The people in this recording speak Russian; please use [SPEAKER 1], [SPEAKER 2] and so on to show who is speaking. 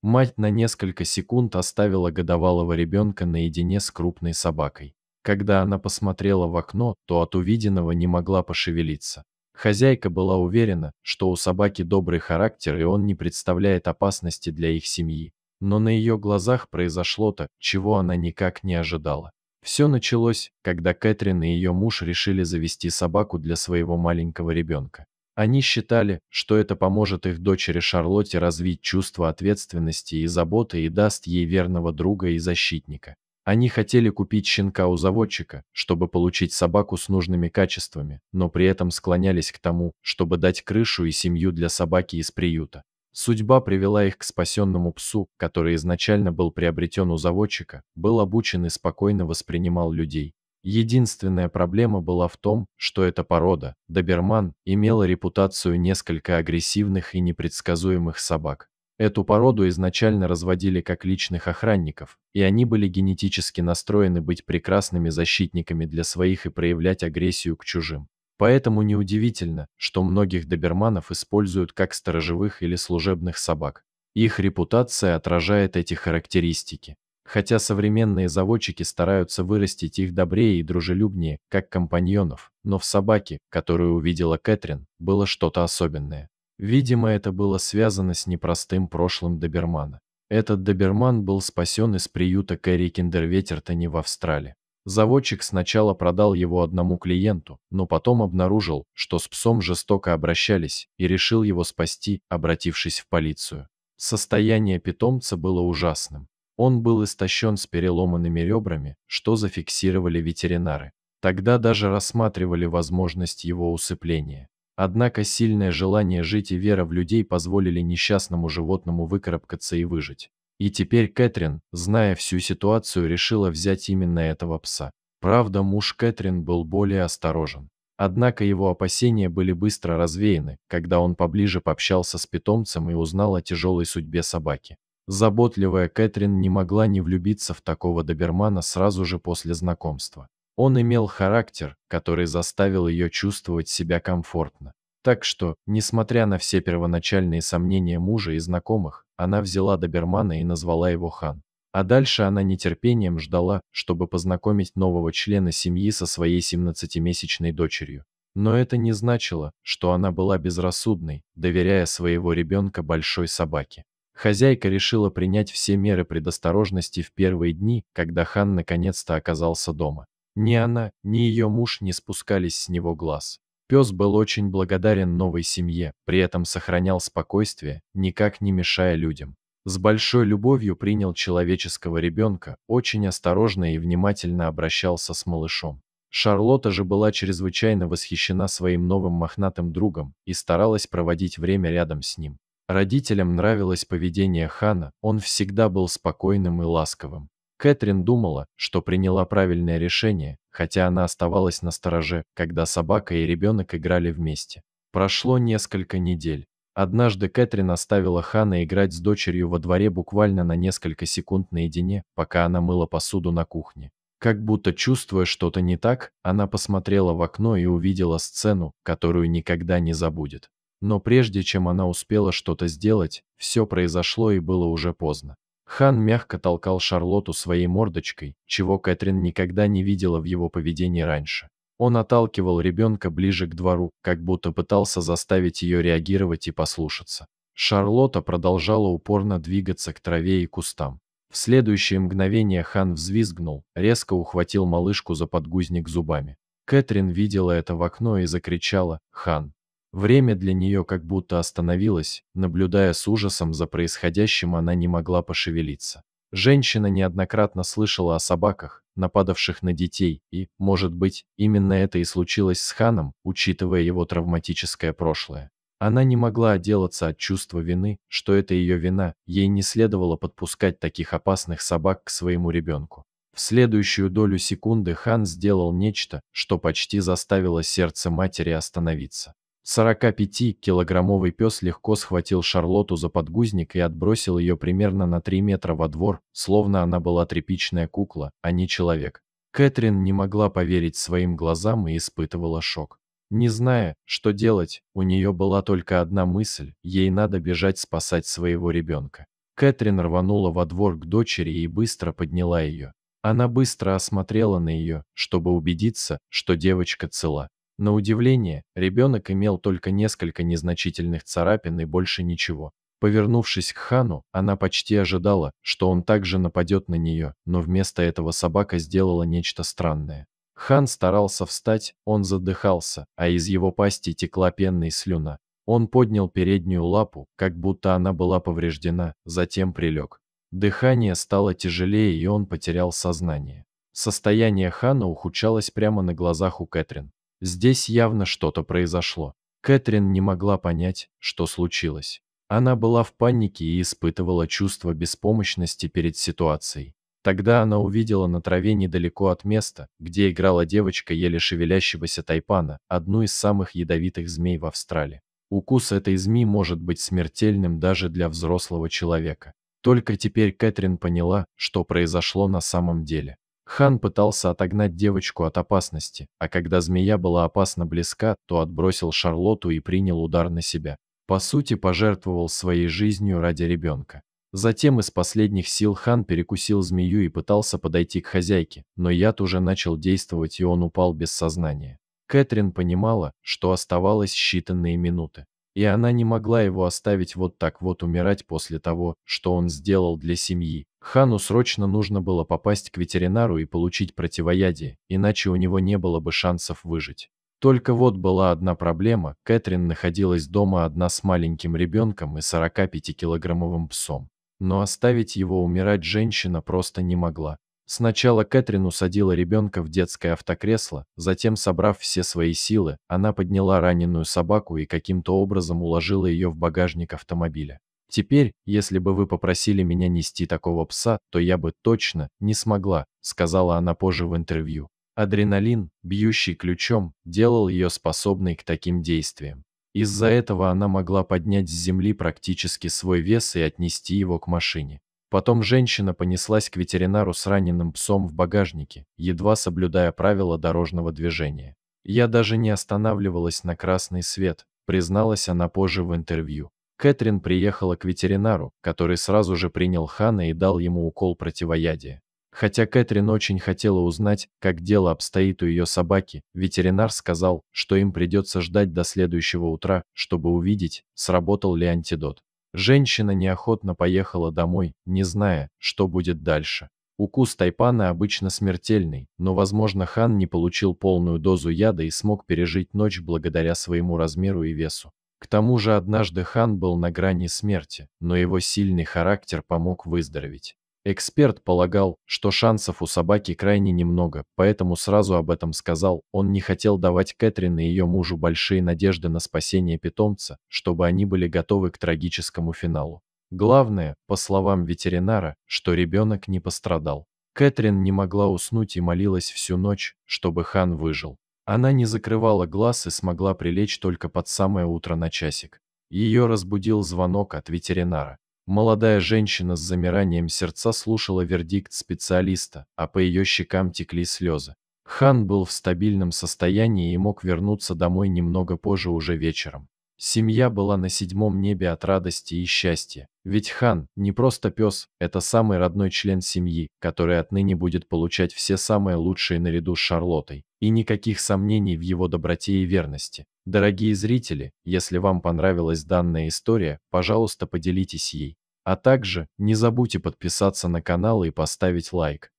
[SPEAKER 1] Мать на несколько секунд оставила годовалого ребенка наедине с крупной собакой. Когда она посмотрела в окно, то от увиденного не могла пошевелиться. Хозяйка была уверена, что у собаки добрый характер и он не представляет опасности для их семьи. Но на ее глазах произошло то, чего она никак не ожидала. Все началось, когда Кэтрин и ее муж решили завести собаку для своего маленького ребенка. Они считали, что это поможет их дочери Шарлотте развить чувство ответственности и заботы и даст ей верного друга и защитника. Они хотели купить щенка у заводчика, чтобы получить собаку с нужными качествами, но при этом склонялись к тому, чтобы дать крышу и семью для собаки из приюта. Судьба привела их к спасенному псу, который изначально был приобретен у заводчика, был обучен и спокойно воспринимал людей. Единственная проблема была в том, что эта порода, доберман, имела репутацию несколько агрессивных и непредсказуемых собак. Эту породу изначально разводили как личных охранников, и они были генетически настроены быть прекрасными защитниками для своих и проявлять агрессию к чужим. Поэтому неудивительно, что многих доберманов используют как сторожевых или служебных собак. Их репутация отражает эти характеристики. Хотя современные заводчики стараются вырастить их добрее и дружелюбнее, как компаньонов, но в собаке, которую увидела Кэтрин, было что-то особенное. Видимо, это было связано с непростым прошлым добермана. Этот доберман был спасен из приюта Кэрри Киндерветертони в Австралии. Заводчик сначала продал его одному клиенту, но потом обнаружил, что с псом жестоко обращались, и решил его спасти, обратившись в полицию. Состояние питомца было ужасным. Он был истощен с переломанными ребрами, что зафиксировали ветеринары. Тогда даже рассматривали возможность его усыпления. Однако сильное желание жить и вера в людей позволили несчастному животному выкарабкаться и выжить. И теперь Кэтрин, зная всю ситуацию, решила взять именно этого пса. Правда, муж Кэтрин был более осторожен. Однако его опасения были быстро развеяны, когда он поближе пообщался с питомцем и узнал о тяжелой судьбе собаки. Заботливая Кэтрин не могла не влюбиться в такого добермана сразу же после знакомства. Он имел характер, который заставил ее чувствовать себя комфортно. Так что, несмотря на все первоначальные сомнения мужа и знакомых, она взяла добермана и назвала его Хан. А дальше она нетерпением ждала, чтобы познакомить нового члена семьи со своей 17-месячной дочерью. Но это не значило, что она была безрассудной, доверяя своего ребенка большой собаке. Хозяйка решила принять все меры предосторожности в первые дни, когда Хан наконец-то оказался дома. Ни она, ни ее муж не спускались с него глаз. Пес был очень благодарен новой семье, при этом сохранял спокойствие, никак не мешая людям. С большой любовью принял человеческого ребенка, очень осторожно и внимательно обращался с малышом. Шарлотта же была чрезвычайно восхищена своим новым мохнатым другом и старалась проводить время рядом с ним. Родителям нравилось поведение Хана, он всегда был спокойным и ласковым. Кэтрин думала, что приняла правильное решение, хотя она оставалась настороже, когда собака и ребенок играли вместе. Прошло несколько недель. Однажды Кэтрин оставила Хана играть с дочерью во дворе буквально на несколько секунд наедине, пока она мыла посуду на кухне. Как будто чувствуя что-то не так, она посмотрела в окно и увидела сцену, которую никогда не забудет. Но прежде чем она успела что-то сделать, все произошло и было уже поздно. Хан мягко толкал Шарлотту своей мордочкой, чего Кэтрин никогда не видела в его поведении раньше. Он отталкивал ребенка ближе к двору, как будто пытался заставить ее реагировать и послушаться. Шарлотта продолжала упорно двигаться к траве и кустам. В следующее мгновение Хан взвизгнул, резко ухватил малышку за подгузник зубами. Кэтрин видела это в окно и закричала «Хан!». Время для нее как будто остановилось, наблюдая с ужасом за происходящим, она не могла пошевелиться. Женщина неоднократно слышала о собаках, нападавших на детей, и, может быть, именно это и случилось с Ханом, учитывая его травматическое прошлое. Она не могла отделаться от чувства вины, что это ее вина, ей не следовало подпускать таких опасных собак к своему ребенку. В следующую долю секунды Хан сделал нечто, что почти заставило сердце матери остановиться. 45-килограммовый пес легко схватил Шарлотту за подгузник и отбросил ее примерно на 3 метра во двор, словно она была тряпичная кукла, а не человек. Кэтрин не могла поверить своим глазам и испытывала шок. Не зная, что делать, у нее была только одна мысль – ей надо бежать спасать своего ребенка. Кэтрин рванула во двор к дочери и быстро подняла ее. Она быстро осмотрела на ее, чтобы убедиться, что девочка цела. На удивление, ребенок имел только несколько незначительных царапин и больше ничего. Повернувшись к Хану, она почти ожидала, что он также нападет на нее, но вместо этого собака сделала нечто странное. Хан старался встать, он задыхался, а из его пасти текла пенная слюна. Он поднял переднюю лапу, как будто она была повреждена, затем прилег. Дыхание стало тяжелее, и он потерял сознание. Состояние Хана ухудшалось прямо на глазах у Кэтрин. Здесь явно что-то произошло. Кэтрин не могла понять, что случилось. Она была в панике и испытывала чувство беспомощности перед ситуацией. Тогда она увидела на траве недалеко от места, где играла девочка еле шевелящегося тайпана, одну из самых ядовитых змей в Австралии. Укус этой змеи может быть смертельным даже для взрослого человека. Только теперь Кэтрин поняла, что произошло на самом деле. Хан пытался отогнать девочку от опасности, а когда змея была опасно близка, то отбросил Шарлотту и принял удар на себя. По сути, пожертвовал своей жизнью ради ребенка. Затем из последних сил Хан перекусил змею и пытался подойти к хозяйке, но яд уже начал действовать, и он упал без сознания. Кэтрин понимала, что оставалось считанные минуты, и она не могла его оставить вот так вот умирать после того, что он сделал для семьи. Хану срочно нужно было попасть к ветеринару и получить противоядие, иначе у него не было бы шансов выжить. Только вот была одна проблема: Кэтрин находилась дома одна с маленьким ребенком и 45-килограммовым псом. Но оставить его умирать женщина просто не могла. Сначала Кэтрин усадила ребенка в детское автокресло, затем, собрав все свои силы, она подняла раненую собаку и каким-то образом уложила ее в багажник автомобиля. «Теперь, если бы вы попросили меня нести такого пса, то я бы точно не смогла», — сказала она позже в интервью. Адреналин, бьющий ключом, делал ее способной к таким действиям. Из-за этого она могла поднять с земли практически свой вес и отнести его к машине. Потом женщина понеслась к ветеринару с раненым псом в багажнике, едва соблюдая правила дорожного движения. «Я даже не останавливалась на красный свет», — призналась она позже в интервью. Кэтрин приехала к ветеринару, который сразу же принял Хана и дал ему укол противоядия. Хотя Кэтрин очень хотела узнать, как дело обстоит у ее собаки, ветеринар сказал, что им придется ждать до следующего утра, чтобы увидеть, сработал ли антидот. Женщина неохотно поехала домой, не зная, что будет дальше. Укус тайпана обычно смертельный, но, возможно, Хан не получил полную дозу яда и смог пережить ночь благодаря своему размеру и весу. К тому же однажды Хан был на грани смерти, но его сильный характер помог выздороветь. Эксперт полагал, что шансов у собаки крайне немного, поэтому сразу об этом сказал. Он не хотел давать Кэтрин и ее мужу большие надежды на спасение питомца, чтобы они были готовы к трагическому финалу. Главное, по словам ветеринара, что ребенок не пострадал. Кэтрин не могла уснуть и молилась всю ночь, чтобы Хан выжил. Она не закрывала глаз и смогла прилечь только под самое утро на часик. Ее разбудил звонок от ветеринара. Молодая женщина с замиранием сердца слушала вердикт специалиста, а по ее щекам текли слезы. Хан был в стабильном состоянии и мог вернуться домой немного позже уже вечером. Семья была на седьмом небе от радости и счастья, ведь Хан не просто пес, это самый родной член семьи, который отныне будет получать все самое лучшее наряду с Шарлоттой, и никаких сомнений в его доброте и верности. Дорогие зрители, если вам понравилась данная история, пожалуйста, поделитесь ей. А также не забудьте подписаться на канал и поставить лайк.